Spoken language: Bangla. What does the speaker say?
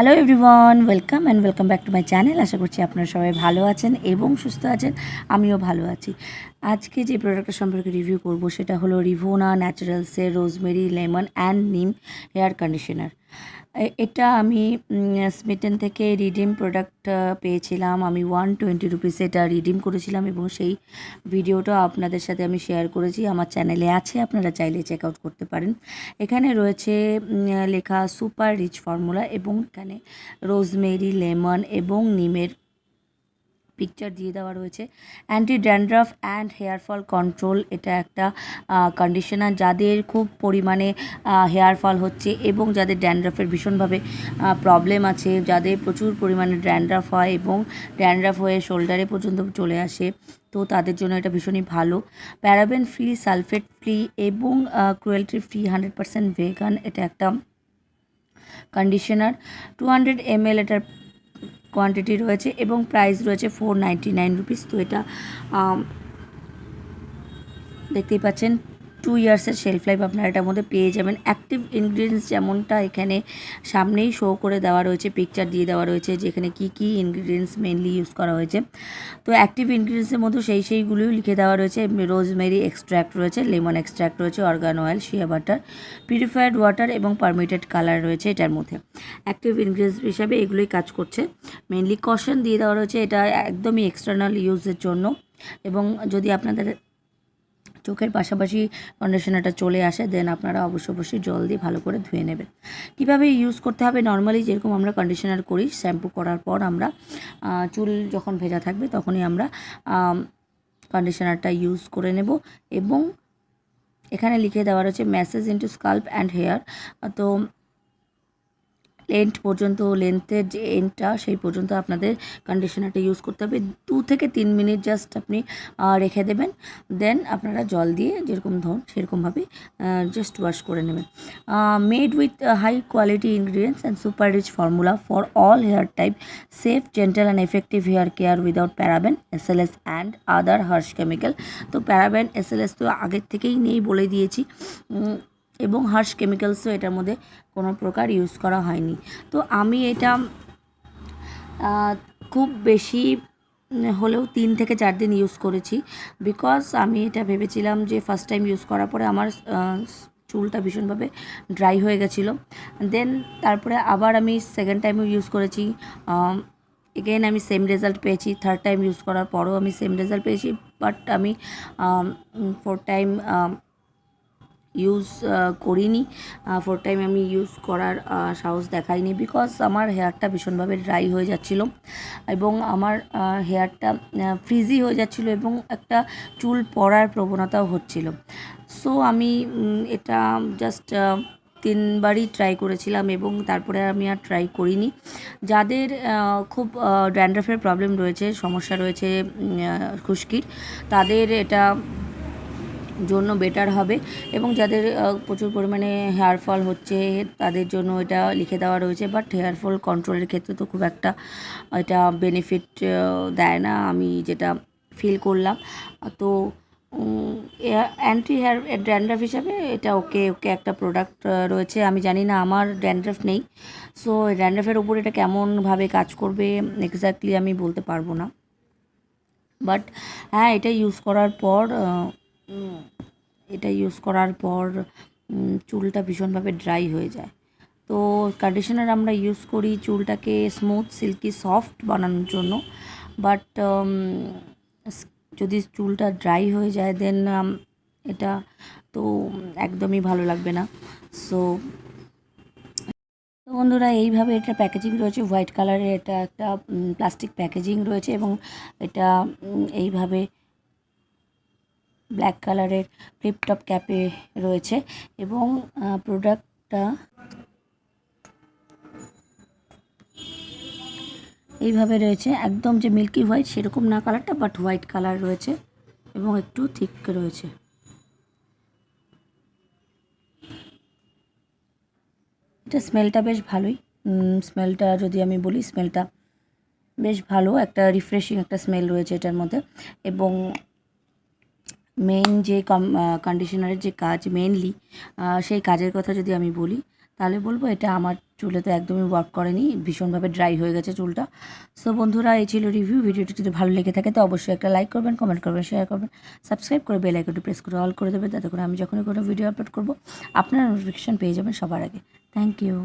Hello everyone, welcome back to my channel. আশা করছি আপনারা সবাই ভালো আছেন এবং সুস্থ আছেন। আমিও ভালো আছি। আজকে যে প্রোডাক্টটা সম্পর্কে রিভিউ করব সেটা হলো রিভোনা ন্যাচারালসের রোজমেরি লেমন অ্যান্ড নিম হেয়ার কন্ডিশনার। এটা আমি স্মিটেন থেকে রিডিম প্রোডাক্ট পেয়েছিলাম। আমি 120 রুপিসে এটা রিডিম করেছিলাম এবং সেই ভিডিওটা আপনাদের সাথে আমি শেয়ার করেছি, আমার চ্যানেলে আছে, আপনারা চাইলে চেক আউট করতে পারেন। এখানে রয়েছে লেখা সুপার রিচ ফর্মুলা এবং এখানে রোজমেরি লেমন এবং নিমের পিকচার দিয়ে দেওয়া রয়েছে। Anti dandruff and hair fall control, এটা একটা কন্ডিশনার যাদের খুব পরিমাণে হেয়ার ফল হচ্ছে এবং যাদের ড্যান্ড্রাফের ভীষণভাবে প্রবলেম আছে, যাদের প্রচুর পরিমাণে ড্যান্ড্রাফ হয় এবং ড্যান্ড্রাফ হয়ে শোল্ডারে পর্যন্ত চলে আসে, তো তাদের জন্য এটা ভীষণই ভালো। প্যারাবেন ফ্রি, সালফেট ফ্রি এবং ক্রুয়েলটি ফ্রি, 100% ভেগান এটা একটা কন্ডিশনার। 200 ml এটার কোয়ান্টিটি রয়েছে এবং প্রাইস রয়েছে 499 রুপিস। তো এটা দেখতেই পাচ্ছেন 2 ইয়ার্সের শেলফ লাইফ আপনারা এটার মধ্যে পেয়ে যাবেন। অ্যাক্টিভ ইনগ্রিডিয়েন্টস যেমনটা এখানে সামনেই শো করে দেওয়া রয়েছে, পিকচার দিয়ে দেওয়া রয়েছে যেখানে কী ইনগ্রিডিয়েন্টস মেনলি ইউজ করা হয়েছে। তো অ্যাক্টিভ ইনগ্রিডিয়েন্টসের মধ্যে সেইগুলোই লিখে দেওয়া রয়েছে। রোজমেরি এক্সট্র্যাক্ট রয়েছে, লেমন এক্সট্র্যাক্ট রয়েছে, argan oil, shea butter, purified water এবং পারমিটেড কালার রয়েছে এটার মধ্যে। অ্যাক্টিভ ইনগ্রিডিয়েন্টস হিসাবে এগুলোই কাজ করছে। মেনলি কশন দিয়ে দেওয়া রয়েছে, এটা একদমই এক্সটার্নাল ইউজের জন্য। এবং যদি আপনাদের চোখের পাশাপাশি কন্ডিশনারটা চলে আসে দেন আপনারা অবশ্যই জল দিয়ে ভালো করে ধুয়ে নেবেন। কিভাবে ইউজ করতে হবে, নর্মালি যেরকম আমরা কন্ডিশনার করি, শ্যাম্পু করার পর আমরা চুল যখন ভেজা থাকবে তখনই আমরা কন্ডিশনারটা ইউজ করে নেব। এবং এখানে লিখে দেওয়া রয়েছে massage into scalp and hair. তো লেন্থ পর্যন্ত, লেন্থের যে এন্ডটা সেই পর্যন্ত আপনাদের কন্ডিশনারটা ইউজ করতে হবে। 2 থেকে 3 মিনিট জাস্ট আপনি রেখে দেবেন, দেন আপনারা জল দিয়ে যেরকম ধরুন সেরকমভাবে জাস্ট ওয়াশ করে নেবেন। Made with high quality ingredients and super rich formula for all hair type, safe, gentle and effective hair care without paraben, SLS and other harsh chemical. তো প্যারাবেন, এসএলএস তো আগের থেকেই নেই বলে দিয়েছি, এবং হার্শ কেমিক্যালসও এটার মধ্যে কোনো প্রকার ইউজ করা হয়নি। তো আমি এটা খুব বেশি হলেও 3 থেকে 4 দিন ইউজ করেছি, বিকজ আমি এটা ভেবেছিলাম যে ফার্স্ট টাইম ইউজ করার পরে আমার চুলটা ভীষণভাবে ড্রাই হয়ে গেছিলো। দেন তারপরে আবার আমি সেকেন্ড টাইমও ইউজ করেছি, এগেন আমি সেম রেজাল্ট পেয়েছি। থার্ড টাইম ইউজ করার পরও আমি সেম রেজাল্ট পেয়েছি, বাট আমি 4th টাইম ইউজ করিনি। 4th টাইম আমি ইউজ করার সাহস দেখাইনি, বিকজ আমার হেয়ারটা ভীষণভাবে ড্রাই হয়ে যাচ্ছিলো এবং আমার হেয়ারটা ফ্রিজি হয়ে যাচ্ছিলো এবং একটা চুল পড়ার প্রবণতাও হচ্ছিল। সো আমি এটা জাস্ট 3বারই ট্রাই করেছিলাম এবং তারপরে আমি আর ট্রাই করিনি। যাদের খুব ড্যান্ড্রাফের প্রবলেম রয়েছে, সমস্যা রয়েছে খুশকির, তাদের এটা জন্য বেটার হবে। এবং যাদের প্রচুর পরিমাণে হেয়ার ফল হচ্ছে তাদের জন্য এটা লিখে দেওয়া রয়েছে, বাট হেয়ার ফল কন্ট্রোলের ক্ষেত্রে তো খুব একটা এটা বেনিফিট দেয় না, আমি যেটা ফিল করলাম। তো অ্যান্টি হেয়ার ড্যান্ড্রাফ হিসাবে এটা ওকে একটা প্রোডাক্ট রয়েছে। আমি জানি না, আমার ড্যান্ড্রাফ নেই, সো ড্যান্ড্রাফের উপর এটা কেমনভাবে কাজ করবে এক্স্যাক্টলি আমি বলতে পারবো না। বাট হ্যাঁ, এটা ইউজ করার পর চুলটা ভীষণভাবে ড্রাই হয়ে যায়। তো কন্ডিশনার আমরা ইউজ করি চুলটাকে স্মুথ, সিল্কি, সফট বানানোর জন্য, বাট যদি চুলটা ড্রাই হয়ে যায় দেন এটা তো একদমই ভালো লাগবে না। সো বন্ধুরা, এইভাবে এটা প্যাকেজিং রয়েছে, হোয়াইট কালারের এটা একটা প্লাস্টিক প্যাকেজিং রয়েছে এবং এটা এইভাবে ব্ল্যাক কালারের ফ্লিপটপ ক্যাপে রয়েছে এবং প্রোডাক্টটা এইভাবে রয়েছে, একদম যে মিল্কি হোয়াইট সেরকম না কালারটা, বাট হোয়াইট কালার রয়েছে এবং একটু থিক রয়েছে। এটা স্মেলটা বেশ ভালোই, স্মেলটা যদি আমি বলি, স্মেলটা বেশ ভালো, একটা রিফ্রেশিং একটা স্মেল রয়েছে এটার মধ্যে। এবং মেইন যে কন্ডিশনারের যে কাজ মেনলি, সেই কাজের কথা যদি আমি বলি তাহলে বলবো এটা আমার চুলে তো একদমই ওয়ার্ক করেনি, ভীষণভাবে ড্রাই হয়ে গেছে চুলটা। সো বন্ধুরা, এই ছিল রিভিউ। ভিডিওটি যদি ভালো লেগে থাকে তো অবশ্যই একটা লাইক করবেন, কমেন্ট করবেন, শেয়ার করবেন, সাবস্ক্রাইব করে বেল আইকনটি প্রেস করে অল করে দেবেন, যাতে করে আমি যখনই কোনো ভিডিও আপলোড করব আপনারা নোটিফিকেশান পেয়ে যাবেন সবার আগে। Thank you.